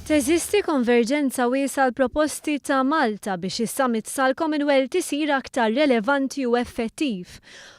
Teżisti konverġenza wiesa l-proposti ta' Malta biex is-summit tal-Commonwealth isir aktar relevanti u effettiv.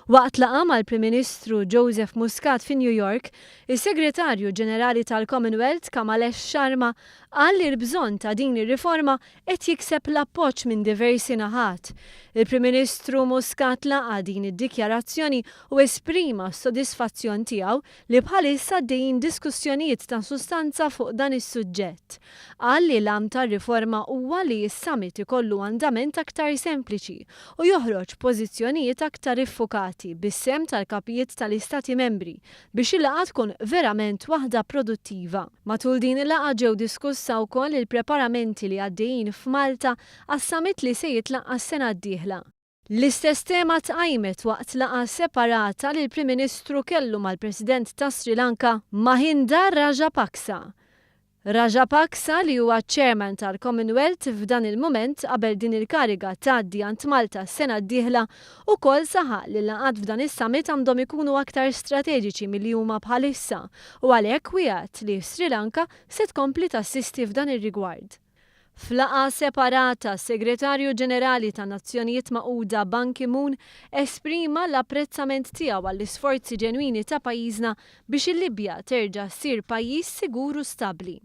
Waqt laqa mal-Prim Ministru Joseph Muscat fi New York, is-Segretarju Ġenerali tal-Commonwealth Kamalesh Sharma qal li l-bżonn ta' din ir-riforma qed jikseb l-appoġġ minn diversi naħat. Il-Prim Ministru Muscat laqa din id-dikjarazzjoni u esprima s-sodisfazzjon tiegħu li bħalissa għaddejjin diskussjonijiet ta' sustanza fuq dan is-suġġett. Qal li l-għam tar-riforma huwa li s-summit ikollu andament aktar sempliċi u joħroġ pożizzjonijiet aktar iffukati bis-sem tal-kapijiet tal-Istati membri biex il-laqgħa tkun verament waħda produttiva. Matul din il-laqgħa ġew diskussa wkoll il-preparamenti li għaddejjin f'Malta għas-summit li se jitlaqqa s-sena d-dieħla. L-istess tema tqajmet waqt laqgħa separata li l-Prim Ministru kellu mal-President ta' Sri Lanka Mahinda Rajapaksa. Rajapaksa li huwa chairman tal-Commonwealth f'dan il-moment qabel din il-kariga tgħaddi għand Malta s-sena d-dieħla ukoll saħaq li l-laqgħat f'dan is-summit għandhom ikunu aktar strateġiċi milli huma bħalissa u għalhekk wieħed li Sri Lanka se tkompli tassisti f'dan ir-rigward. F'laqgħa separata, Segretarju Ġenerali tan Nazzjonijiet Magħquda Ban Ki-moon esprima l-apprezzament tiegħu għall-isforzi ġenwini ta' pajjiżna biex il-Libja terġa' ssir pajjiż siguru stabbli.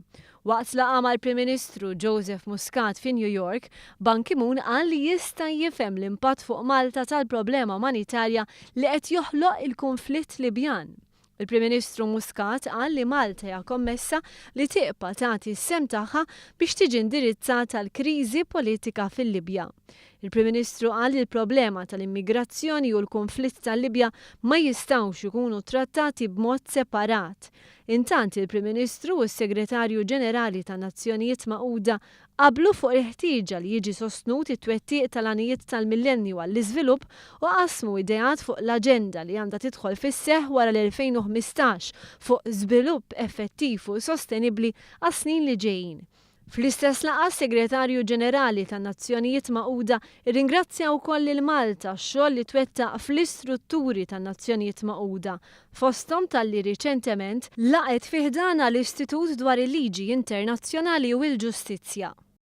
Waqt laqgħa mal-Prim Ministru Joseph Muscat fi New York, Ban Ki-moon qal li jista' jifhem l-impatt fuq Malta tal-problema umanitarja li qed joħloq il-konflitt Libjan. Il-Prim Ministru Muscat qal li Malta hija kommessa li tibqa' tagħti s-sem tagħha biex tiġi indirizzata l-kriżi politika fil-Libja. Il-Prim Ministru qal li l-problema tal-immigrazzjoni u l-konflitt tal-Libja ma jistgħux ikunu trattati b'mod separat. Intant il-Prim Ministru u s-Segretarju Ġenerali tan-Nazzjonijiet Magħquda qablu fuq il-ħtieġa li jiġi sostnut it-twettiq tal-għanijiet tal-millenju għall-iżvilupp u qasmu ideat fuq l-aġenda li għandha tidħol fis-seħħ wara l-2015 fuq żvilupp effettiv u sostenibbli għas-snin li ġejjin. Fl-istess laqgħa Segretarju Ġenerali tan-Nazzjonijiet Magħquda irringrazzja wkoll lil Malta x-xogħol li twettaq fl-istrutturi tan-Nazzjonijiet Magħquda fosthom talli riċentement laqgħet fih dan l-Istitut dwar il-Liġi Internazzjonali u l-Ġustizzja.